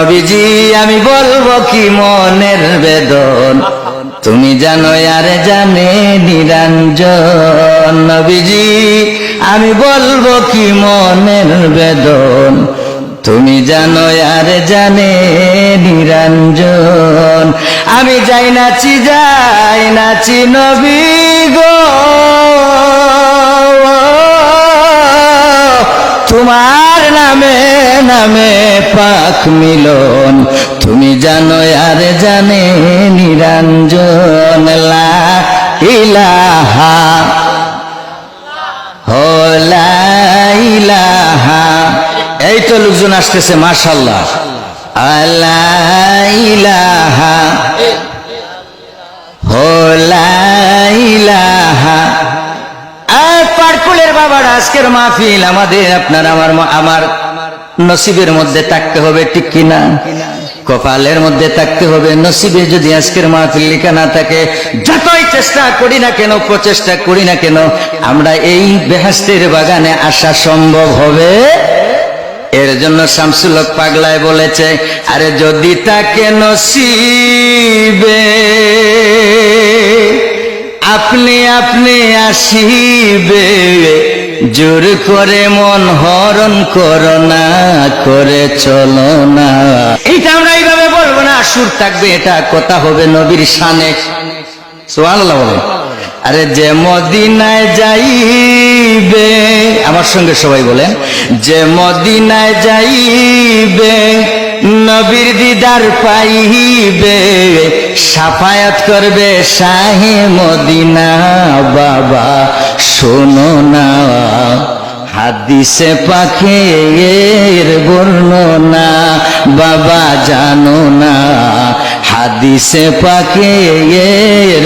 নবীজি আমি বলবো কি মনের বেদন, তুমি জানো আর জানে নিরঞ্জন। নবীজি আমি বলবো কি মনের বেদন, তুমি জানো আর জানে নিরঞ্জন। আমি যাই নাচি নবী গো, তোমার নামে নামে পাক মিলন, তুমি জানো আর জানে নিরঞ্জন। লা ইলাহা হো লা ইলাহা, এই তো লোকজন আসতেছে মাশাআল্লাহ। লা ইলাহা হো লা ইলাহা। পারকুলের বাবারা, আজকের মাহফিল আমাদের আপনার আমার নসিবের মধ্যে থাকতে হবে, ঠিক কিনা? কপালের মধ্যে থাকতে হবে। নসিবে যদি আজকের মাহফিল লেখা না থাকে, যতই চেষ্টা করি না কেন, প্রচেষ্টা করি না কেন, আমরা এই বেহেশতের বাগানে আসা সম্ভব হবে? এর জন্য শামসুল হক পাগলায় বলেছে, আরে যদি তাকে নসিবে আপনি আপনি আসিবে, জোর করে মন হরণ করো না, করে চলো না। এইটা আমরা এইভাবে বলবো না, সুর থাকবে, এটা কথা হবে নবীর শানে। সুবহানাল্লাহ বলেন। আরে যে মদিনায় যাইবে, আমার সঙ্গে সবাই বলেন, যে মদিনায় যাইবে নবীর দিদার পাইবে, সাফায়াত করবে শাহে মদিনা। বাবা শোনো না হাদিসে পাকের বর্ণনা, বাবা জানো না হাদিসে পাকের